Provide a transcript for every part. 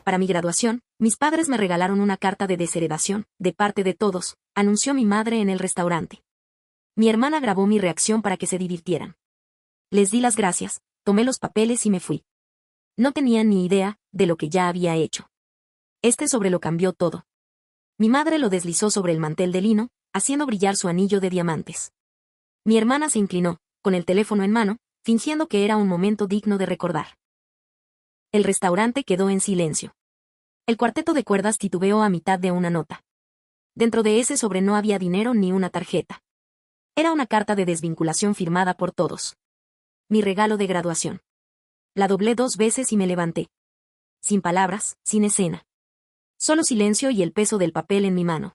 Para mi graduación, mis padres me regalaron una carta de desheredación, de parte de todos, anunció mi madre en el restaurante. Mi hermana grabó mi reacción para que se divirtieran. Les di las gracias, tomé los papeles y me fui. No tenía ni idea de lo que ya había hecho. Este sobre lo cambió todo. Mi madre lo deslizó sobre el mantel de lino, haciendo brillar su anillo de diamantes. Mi hermana se inclinó, con el teléfono en mano, fingiendo que era un momento digno de recordar. El restaurante quedó en silencio. El cuarteto de cuerdas titubeó a mitad de una nota. Dentro de ese sobre no había dinero ni una tarjeta. Era una carta de desvinculación firmada por todos. Mi regalo de graduación. La doblé 2 veces y me levanté. Sin palabras, sin escena. Solo silencio y el peso del papel en mi mano.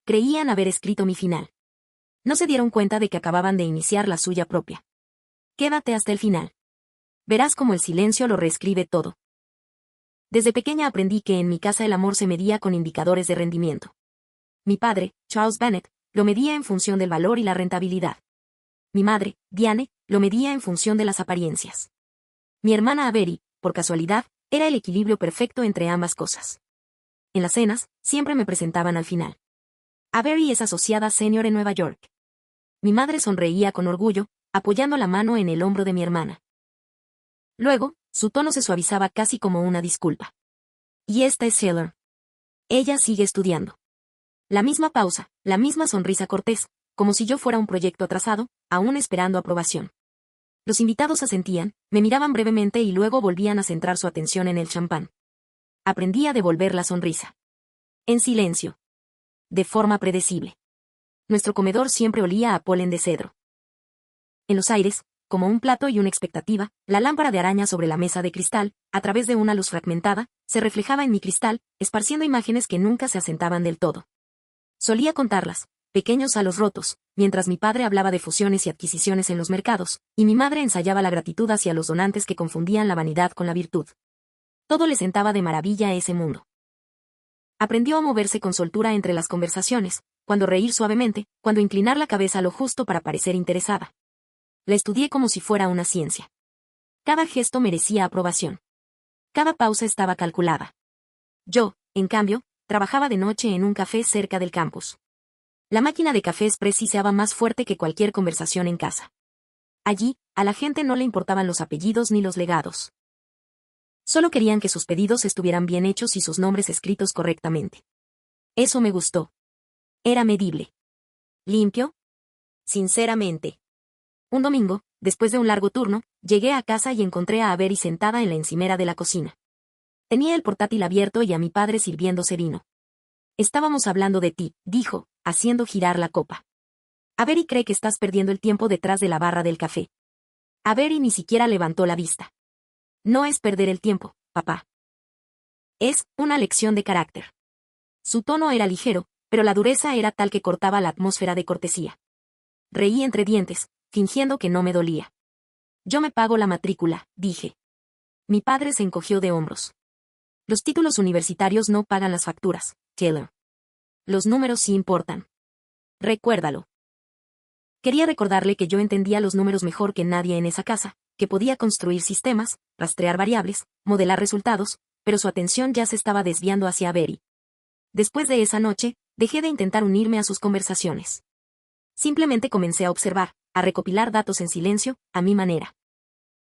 Creían haber escrito mi final. No se dieron cuenta de que acababan de iniciar la suya propia. Quédate hasta el final. Verás cómo el silencio lo reescribe todo. Desde pequeña aprendí que en mi casa el amor se medía con indicadores de rendimiento. Mi padre, Charles Bennett, lo medía en función del valor y la rentabilidad. Mi madre, Diane, lo medía en función de las apariencias. Mi hermana Avery, por casualidad, era el equilibrio perfecto entre ambas cosas. En las cenas, siempre me presentaban al final. Avery es asociada senior en Nueva York. Mi madre sonreía con orgullo, apoyando la mano en el hombro de mi hermana. Luego, su tono se suavizaba casi como una disculpa. Y esta es Taylor. Ella sigue estudiando. La misma pausa, la misma sonrisa cortés, como si yo fuera un proyecto atrasado, aún esperando aprobación. Los invitados asentían, me miraban brevemente y luego volvían a centrar su atención en el champán. Aprendí a devolver la sonrisa. En silencio. De forma predecible. Nuestro comedor siempre olía a polen de cedro. En los aires, como un plato y una expectativa, la lámpara de araña sobre la mesa de cristal, a través de una luz fragmentada, se reflejaba en mi cristal, esparciendo imágenes que nunca se asentaban del todo. Solía contarlas, pequeños halos rotos, mientras mi padre hablaba de fusiones y adquisiciones en los mercados, y mi madre ensayaba la gratitud hacia los donantes que confundían la vanidad con la virtud. Todo le sentaba de maravilla a ese mundo. Aprendió a moverse con soltura entre las conversaciones, cuando reír suavemente, cuando inclinar la cabeza lo justo para parecer interesada. La estudié como si fuera una ciencia. Cada gesto merecía aprobación. Cada pausa estaba calculada. Yo, en cambio, trabajaba de noche en un café cerca del campus. La máquina de café express siseaba más fuerte que cualquier conversación en casa. Allí, a la gente no le importaban los apellidos ni los legados. Solo querían que sus pedidos estuvieran bien hechos y sus nombres escritos correctamente. Eso me gustó. Era medible. ¿Limpio? Sinceramente. Un domingo, después de un largo turno, llegué a casa y encontré a Avery sentada en la encimera de la cocina. Tenía el portátil abierto y a mi padre sirviéndose vino. Estábamos hablando de ti, dijo, haciendo girar la copa. Avery cree que estás perdiendo el tiempo detrás de la barra del café. Avery ni siquiera levantó la vista. No es perder el tiempo, papá. Es una lección de carácter. Su tono era ligero, pero la dureza era tal que cortaba la atmósfera de cortesía. Reí entre dientes, fingiendo que no me dolía. Yo me pago la matrícula, dije. Mi padre se encogió de hombros. Los títulos universitarios no pagan las facturas, Taylor. Los números sí importan. Recuérdalo. Quería recordarle que yo entendía los números mejor que nadie en esa casa, que podía construir sistemas, rastrear variables, modelar resultados, pero su atención ya se estaba desviando hacia Avery. Después de esa noche, dejé de intentar unirme a sus conversaciones. Simplemente comencé a observar, a recopilar datos en silencio, a mi manera.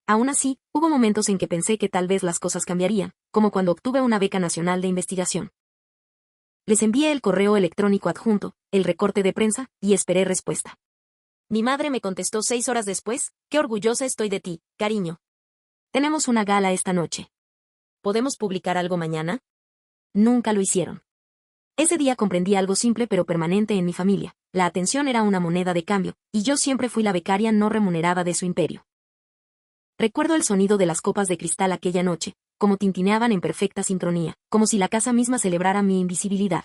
Aún así, hubo momentos en que pensé que tal vez las cosas cambiarían, como cuando obtuve una beca nacional de investigación. Les envié el correo electrónico adjunto, el recorte de prensa, y esperé respuesta. Mi madre me contestó 6 horas después: «Qué orgullosa estoy de ti, cariño. Tenemos una gala esta noche. ¿Podemos publicar algo mañana?» Nunca lo hicieron. Ese día comprendí algo simple pero permanente en mi familia: la atención era una moneda de cambio, y yo siempre fui la becaria no remunerada de su imperio. Recuerdo el sonido de las copas de cristal aquella noche, como tintineaban en perfecta sincronía, como si la casa misma celebrara mi invisibilidad.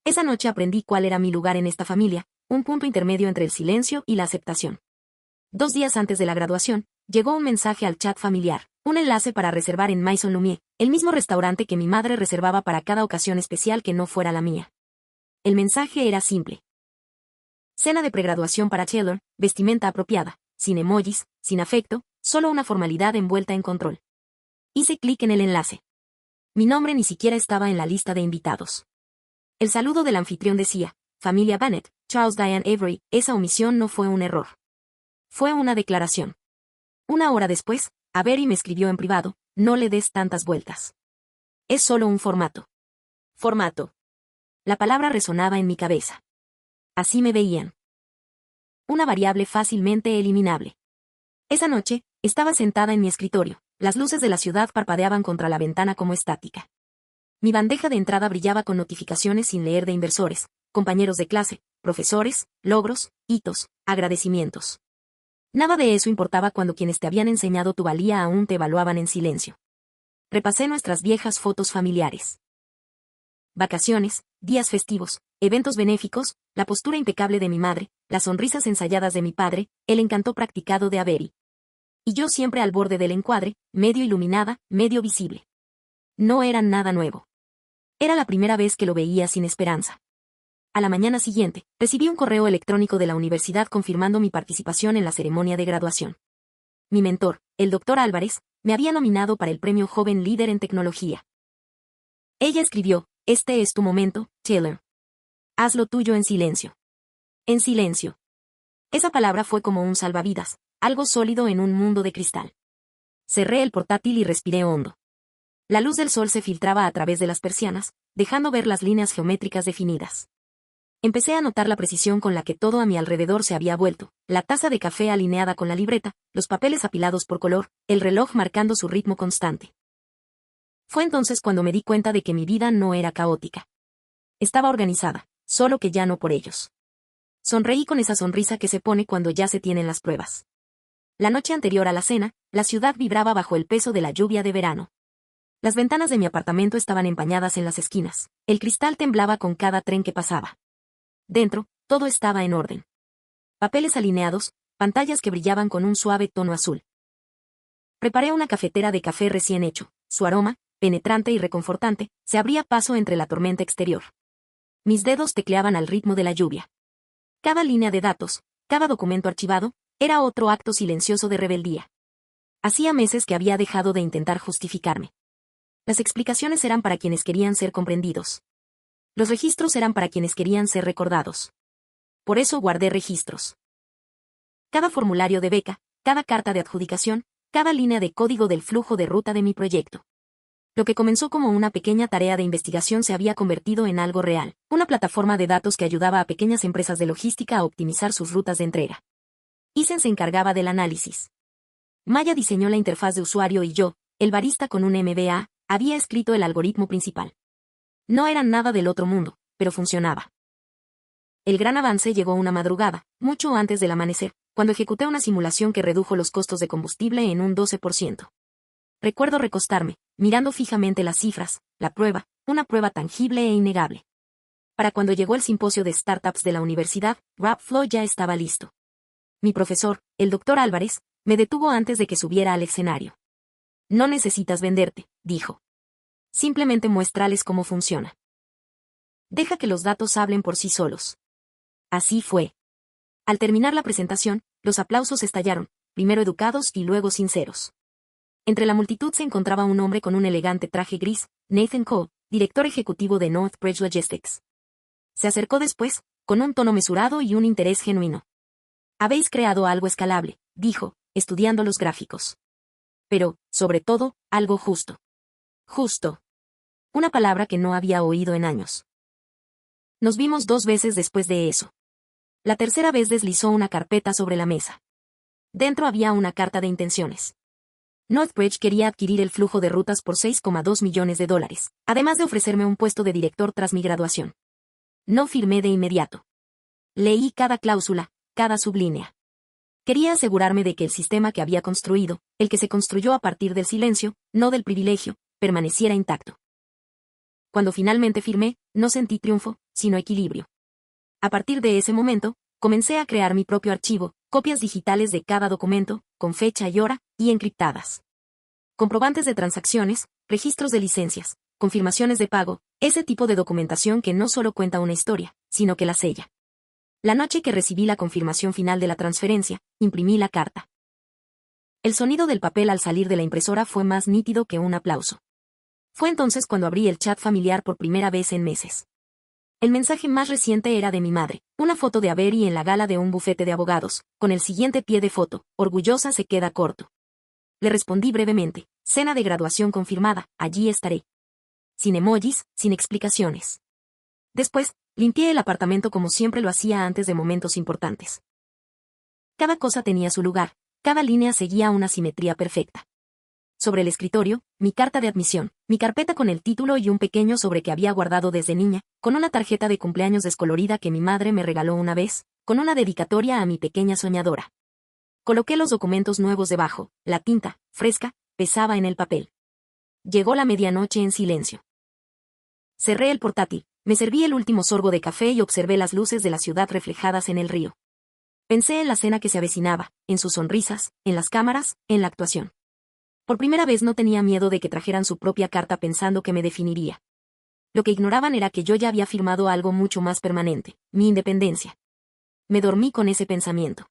Esa noche aprendí cuál era mi lugar en esta familia, un punto intermedio entre el silencio y la aceptación. 2 días antes de la graduación, llegó un mensaje al chat familiar, un enlace para reservar en Maison Lumière, el mismo restaurante que mi madre reservaba para cada ocasión especial que no fuera la mía. El mensaje era simple. Cena de pregraduación para Taylor, vestimenta apropiada, sin emojis, sin afecto, solo una formalidad envuelta en control. Hice clic en el enlace. Mi nombre ni siquiera estaba en la lista de invitados. El saludo del anfitrión decía, familia Bennett, Charles Diane Avery. Esa omisión no fue un error. Fue una declaración. Una hora después, Avery me escribió en privado, no le des tantas vueltas. Es solo un formato. Formato. La palabra resonaba en mi cabeza. Así me veían. Una variable fácilmente eliminable. Esa noche, estaba sentada en mi escritorio. Las luces de la ciudad parpadeaban contra la ventana como estática. Mi bandeja de entrada brillaba con notificaciones sin leer de inversores, compañeros de clase, profesores, logros, hitos, agradecimientos. Nada de eso importaba cuando quienes te habían enseñado tu valía aún te evaluaban en silencio. Repasé nuestras viejas fotos familiares. Vacaciones, días festivos, eventos benéficos, la postura impecable de mi madre, las sonrisas ensayadas de mi padre, el encanto practicado de Avery. Y yo siempre al borde del encuadre, medio iluminada, medio visible. No era nada nuevo. Era la primera vez que lo veía sin esperanza. A la mañana siguiente, recibí un correo electrónico de la universidad confirmando mi participación en la ceremonia de graduación. Mi mentor, el Dr. Álvarez, me había nominado para el premio Joven Líder en Tecnología. Ella escribió, este es tu momento, Taylor. Haz lo tuyo en silencio. En silencio. Esa palabra fue como un salvavidas, algo sólido en un mundo de cristal. Cerré el portátil y respiré hondo. La luz del sol se filtraba a través de las persianas, dejando ver las líneas geométricas definidas. Empecé a notar la precisión con la que todo a mi alrededor se había vuelto, la taza de café alineada con la libreta, los papeles apilados por color, el reloj marcando su ritmo constante. Fue entonces cuando me di cuenta de que mi vida no era caótica. Estaba organizada, solo que ya no por ellos. Sonreí con esa sonrisa que se pone cuando ya se tienen las pruebas. La noche anterior a la cena, la ciudad vibraba bajo el peso de la lluvia de verano. Las ventanas de mi apartamento estaban empañadas en las esquinas, el cristal temblaba con cada tren que pasaba. Dentro, todo estaba en orden. Papeles alineados, pantallas que brillaban con un suave tono azul. Preparé una cafetera de café recién hecho, su aroma, penetrante y reconfortante, se abría paso entre la tormenta exterior. Mis dedos tecleaban al ritmo de la lluvia. Cada línea de datos, cada documento archivado, era otro acto silencioso de rebeldía. Hacía meses que había dejado de intentar justificarme. Las explicaciones eran para quienes querían ser comprendidos. Los registros eran para quienes querían ser recordados. Por eso guardé registros. Cada formulario de beca, cada carta de adjudicación, cada línea de código del flujo de ruta de mi proyecto. Lo que comenzó como una pequeña tarea de investigación se había convertido en algo real, una plataforma de datos que ayudaba a pequeñas empresas de logística a optimizar sus rutas de entrega. Eisen se encargaba del análisis. Maya diseñó la interfaz de usuario y yo, el barista con un MBA, había escrito el algoritmo principal. No era nada del otro mundo, pero funcionaba. El gran avance llegó una madrugada, mucho antes del amanecer, cuando ejecuté una simulación que redujo los costos de combustible en un 12%. Recuerdo recostarme, mirando fijamente las cifras, la prueba, una prueba tangible e innegable. Para cuando llegó el simposio de startups de la universidad, Rapflow ya estaba listo. Mi profesor, el Dr. Álvarez, me detuvo antes de que subiera al escenario. No necesitas venderte, dijo. Simplemente muéstrales cómo funciona. Deja que los datos hablen por sí solos. Así fue. Al terminar la presentación, los aplausos estallaron, primero educados y luego sinceros. Entre la multitud se encontraba un hombre con un elegante traje gris, Nathan Coe, director ejecutivo de Northbridge Logistics. Se acercó después, con un tono mesurado y un interés genuino. Habéis creado algo escalable, dijo, estudiando los gráficos. Pero, sobre todo, algo justo. Justo. Una palabra que no había oído en años. Nos vimos 2 veces después de eso. La tercera vez deslizó una carpeta sobre la mesa. Dentro había una carta de intenciones. Northbridge quería adquirir el flujo de rutas por $6,2 millones, además de ofrecerme un puesto de director tras mi graduación. No firmé de inmediato. Leí cada cláusula, cada sublínea. Quería asegurarme de que el sistema que había construido, el que se construyó a partir del silencio, no del privilegio, permaneciera intacto. Cuando finalmente firmé, no sentí triunfo, sino equilibrio. A partir de ese momento, comencé a crear mi propio archivo, copias digitales de cada documento, con fecha y hora, y encriptadas. Comprobantes de transacciones, registros de licencias, confirmaciones de pago, ese tipo de documentación que no solo cuenta una historia, sino que la sella. La noche que recibí la confirmación final de la transferencia, imprimí la carta. El sonido del papel al salir de la impresora fue más nítido que un aplauso. Fue entonces cuando abrí el chat familiar por primera vez en meses. El mensaje más reciente era de mi madre, una foto de Avery en la gala de un bufete de abogados, con el siguiente pie de foto: orgullosa se queda corto. Le respondí brevemente: cena de graduación confirmada, allí estaré. Sin emojis, sin explicaciones. Después, limpié el apartamento como siempre lo hacía antes de momentos importantes. Cada cosa tenía su lugar, cada línea seguía una simetría perfecta. Sobre el escritorio, mi carta de admisión, mi carpeta con el título y un pequeño sobre que había guardado desde niña, con una tarjeta de cumpleaños descolorida que mi madre me regaló una vez, con una dedicatoria a mi pequeña soñadora. Coloqué los documentos nuevos debajo, la tinta, fresca, pesaba en el papel. Llegó la medianoche en silencio. Cerré el portátil, me serví el último sorbo de café y observé las luces de la ciudad reflejadas en el río. Pensé en la cena que se avecinaba, en sus sonrisas, en las cámaras, en la actuación. Por primera vez no tenía miedo de que trajeran su propia carta pensando que me definiría. Lo que ignoraban era que yo ya había firmado algo mucho más permanente, mi independencia. Me dormí con ese pensamiento.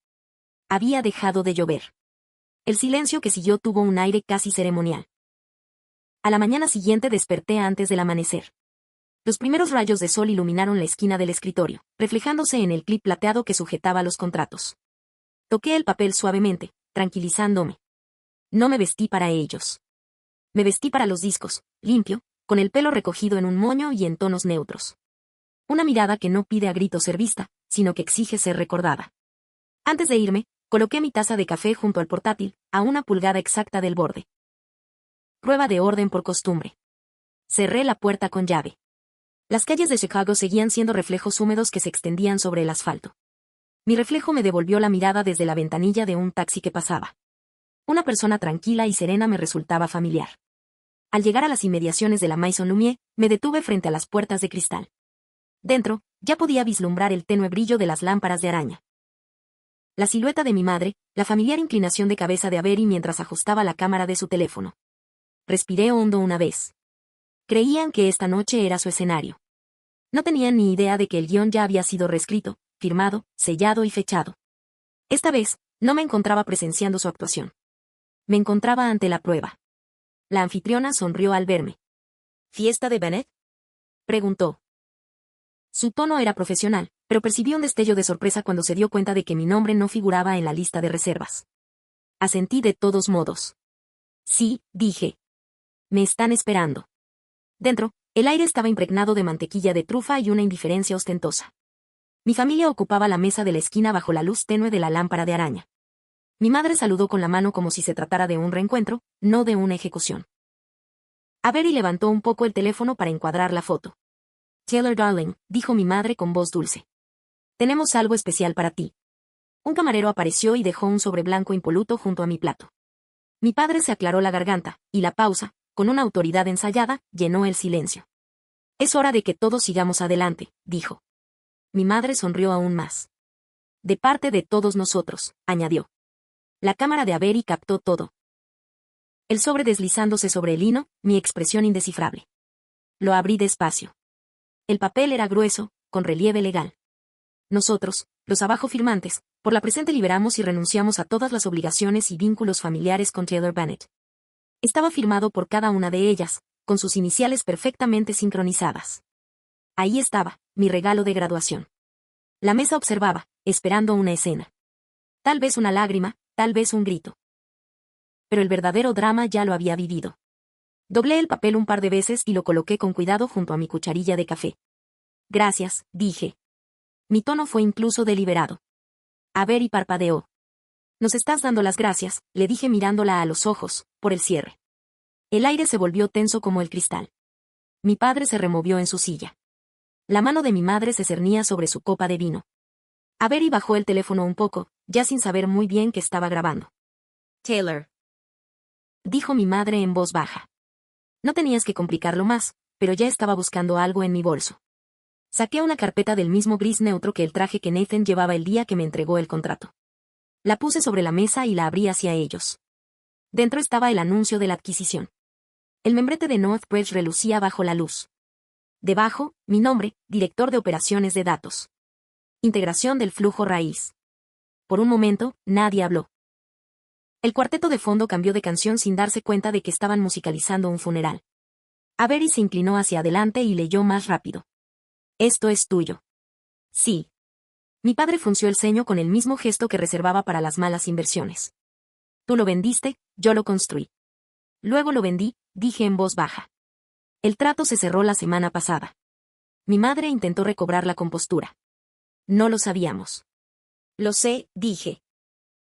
Había dejado de llover. El silencio que siguió tuvo un aire casi ceremonial. A la mañana siguiente desperté antes del amanecer. Los primeros rayos de sol iluminaron la esquina del escritorio, reflejándose en el clip plateado que sujetaba los contratos. Toqué el papel suavemente, tranquilizándome. No me vestí para ellos. Me vestí para los discos, limpio, con el pelo recogido en un moño y en tonos neutros. Una mirada que no pide a gritos ser vista, sino que exige ser recordada. Antes de irme, coloqué mi taza de café junto al portátil, a una pulgada exacta del borde. Prueba de orden por costumbre. Cerré la puerta con llave. Las calles de Chicago seguían siendo reflejos húmedos que se extendían sobre el asfalto. Mi reflejo me devolvió la mirada desde la ventanilla de un taxi que pasaba. Una persona tranquila y serena me resultaba familiar. Al llegar a las inmediaciones de la Maison Lumière, me detuve frente a las puertas de cristal. Dentro, ya podía vislumbrar el tenue brillo de las lámparas de araña. La silueta de mi madre, la familiar inclinación de cabeza de Avery mientras ajustaba la cámara de su teléfono. Respiré hondo una vez. Creían que esta noche era su escenario. No tenían ni idea de que el guión ya había sido reescrito, firmado, sellado y fechado. Esta vez, no me encontraba presenciando su actuación. Me encontraba ante la prueba. La anfitriona sonrió al verme. ¿Fiesta de Bennett?, preguntó. Su tono era profesional, pero percibí un destello de sorpresa cuando se dio cuenta de que mi nombre no figuraba en la lista de reservas. Asentí de todos modos. Sí, dije. Me están esperando. Dentro, el aire estaba impregnado de mantequilla de trufa y una indiferencia ostentosa. Mi familia ocupaba la mesa de la esquina bajo la luz tenue de la lámpara de araña. Mi madre saludó con la mano como si se tratara de un reencuentro, no de una ejecución. Avery levantó un poco el teléfono para encuadrar la foto. Taylor darling, dijo mi madre con voz dulce. Tenemos algo especial para ti. Un camarero apareció y dejó un sobre blanco impoluto junto a mi plato. Mi padre se aclaró la garganta, y la pausa, con una autoridad ensayada, llenó el silencio. Es hora de que todos sigamos adelante, dijo. Mi madre sonrió aún más. De parte de todos nosotros, añadió. La cámara de Avery captó todo. El sobre deslizándose sobre el lino, mi expresión indescifrable. Lo abrí despacio. El papel era grueso, con relieve legal. Nosotros, los abajo firmantes, por la presente liberamos y renunciamos a todas las obligaciones y vínculos familiares con Taylor Bennett. Estaba firmado por cada una de ellas, con sus iniciales perfectamente sincronizadas. Ahí estaba, mi regalo de graduación. La mesa observaba, esperando una escena. Tal vez una lágrima, tal vez un grito. Pero el verdadero drama ya lo había vivido. Doblé el papel un par de veces y lo coloqué con cuidado junto a mi cucharilla de café. Gracias, dije. Mi tono fue incluso deliberado. Avery parpadeó. Nos estás dando las gracias, le dije mirándola a los ojos, por el cierre. El aire se volvió tenso como el cristal. Mi padre se removió en su silla. La mano de mi madre se cernía sobre su copa de vino. Avery bajó el teléfono un poco, ya sin saber muy bien qué estaba grabando. Taylor, dijo mi madre en voz baja. No tenías que complicarlo más, pero ya estaba buscando algo en mi bolso. Saqué una carpeta del mismo gris neutro que el traje que Nathan llevaba el día que me entregó el contrato. La puse sobre la mesa y la abrí hacia ellos. Dentro estaba el anuncio de la adquisición. El membrete de Northbridge relucía bajo la luz. Debajo, mi nombre, director de operaciones de datos. Integración del flujo raíz. Por un momento, nadie habló. El cuarteto de fondo cambió de canción sin darse cuenta de que estaban musicalizando un funeral. Avery se inclinó hacia adelante y leyó más rápido. Esto es tuyo. Sí. Mi padre frunció el ceño con el mismo gesto que reservaba para las malas inversiones. Tú lo vendiste, yo lo construí. Luego lo vendí, dije en voz baja. El trato se cerró la semana pasada. Mi madre intentó recobrar la compostura. No lo sabíamos. Lo sé, dije.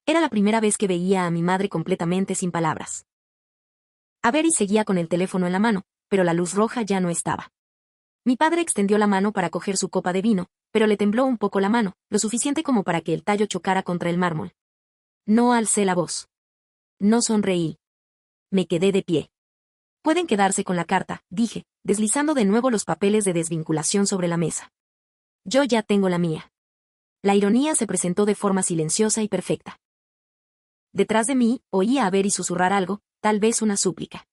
Era la primera vez que veía a mi madre completamente sin palabras. Avery seguía con el teléfono en la mano, pero la luz roja ya no estaba. Mi padre extendió la mano para coger su copa de vino, pero le tembló un poco la mano, lo suficiente como para que el tallo chocara contra el mármol. No alcé la voz. No sonreí. Me quedé de pie. Pueden quedarse con la carta, dije, deslizando de nuevo los papeles de desvinculación sobre la mesa. Yo ya tengo la mía. La ironía se presentó de forma silenciosa y perfecta. Detrás de mí, oía a Avery susurrar algo, tal vez una súplica.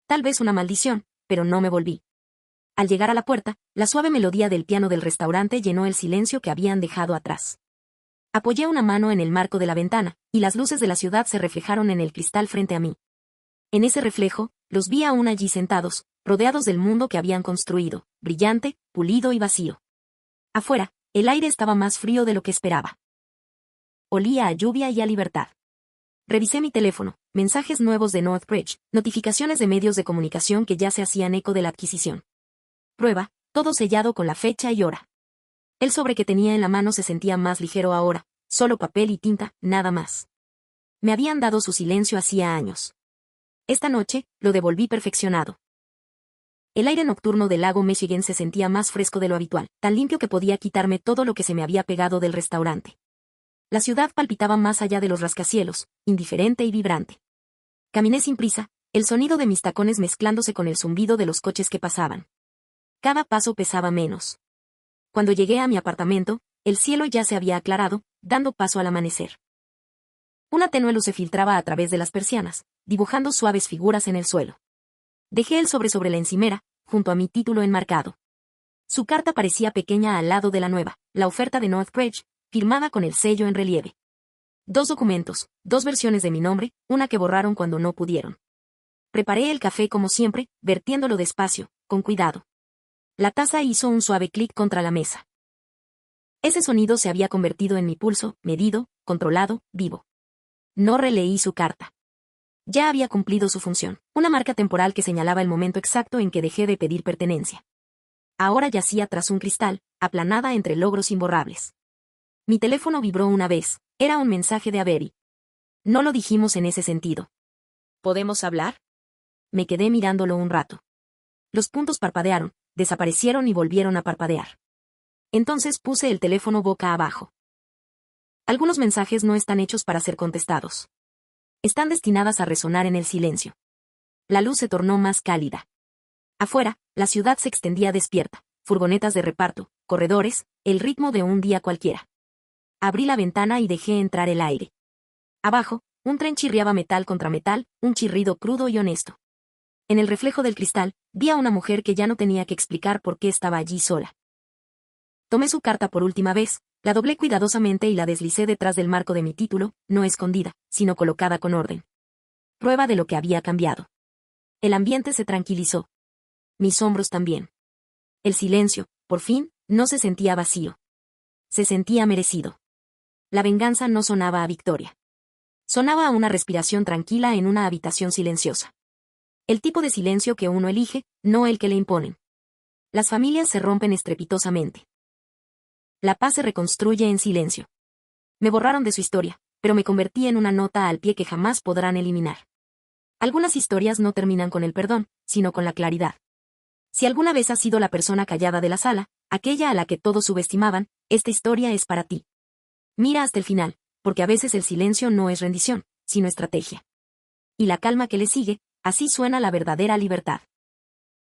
Tal vez una maldición, pero no me volví. Al llegar a la puerta, la suave melodía del piano del restaurante llenó el silencio que habían dejado atrás. Apoyé una mano en el marco de la ventana, y las luces de la ciudad se reflejaron en el cristal frente a mí. En ese reflejo, los vi aún allí sentados, rodeados del mundo que habían construido, brillante, pulido y vacío. Afuera, el aire estaba más frío de lo que esperaba. Olía a lluvia y a libertad. Revisé mi teléfono, mensajes nuevos de Northbridge, notificaciones de medios de comunicación que ya se hacían eco de la adquisición. Prueba, todo sellado con la fecha y hora. El sobre que tenía en la mano se sentía más ligero ahora, solo papel y tinta, nada más. Me habían dado su silencio hacía años. Esta noche, lo devolví perfeccionado. El aire nocturno del lago Michigan se sentía más fresco de lo habitual, tan limpio que podía quitarme todo lo que se me había pegado del restaurante. La ciudad palpitaba más allá de los rascacielos, indiferente y vibrante. Caminé sin prisa, el sonido de mis tacones mezclándose con el zumbido de los coches que pasaban. Cada paso pesaba menos. Cuando llegué a mi apartamento, el cielo ya se había aclarado, dando paso al amanecer. Una tenue luz se filtraba a través de las persianas, dibujando suaves figuras en el suelo. Dejé el sobre la encimera, junto a mi título enmarcado. Su carta parecía pequeña al lado de la nueva, la oferta de Northbridge, firmada con el sello en relieve. 2 documentos, 2 versiones de mi nombre, una que borraron cuando no pudieron. Preparé el café como siempre, vertiéndolo despacio, con cuidado. La taza hizo un suave clic contra la mesa. Ese sonido se había convertido en mi pulso, medido, controlado, vivo. No releí su carta. Ya había cumplido su función, una marca temporal que señalaba el momento exacto en que dejé de pedir pertenencia. Ahora yacía tras un cristal, aplanada entre logros imborrables. Mi teléfono vibró una vez, era un mensaje de Avery. No lo dijimos en ese sentido. ¿Podemos hablar? Me quedé mirándolo un rato. Los puntos parpadearon, desaparecieron y volvieron a parpadear. Entonces puse el teléfono boca abajo. Algunos mensajes no están hechos para ser contestados. Están destinadas a resonar en el silencio. La luz se tornó más cálida. Afuera, la ciudad se extendía despierta, furgonetas de reparto, corredores, el ritmo de un día cualquiera. Abrí la ventana y dejé entrar el aire. Abajo, un tren chirriaba metal contra metal, un chirrido crudo y honesto. En el reflejo del cristal, vi a una mujer que ya no tenía que explicar por qué estaba allí sola. Tomé su carta por última vez, la doblé cuidadosamente y la deslicé detrás del marco de mi título, no escondida, sino colocada con orden. Prueba de lo que había cambiado. El ambiente se tranquilizó. Mis hombros también. El silencio, por fin, no se sentía vacío. Se sentía merecido. La venganza no sonaba a victoria. Sonaba a una respiración tranquila en una habitación silenciosa. El tipo de silencio que uno elige, no el que le imponen. Las familias se rompen estrepitosamente. La paz se reconstruye en silencio. Me borraron de su historia, pero me convertí en una nota al pie que jamás podrán eliminar. Algunas historias no terminan con el perdón, sino con la claridad. Si alguna vez has sido la persona callada de la sala, aquella a la que todos subestimaban, esta historia es para ti. Mira hasta el final, porque a veces el silencio no es rendición, sino estrategia. Y la calma que le sigue, así suena la verdadera libertad.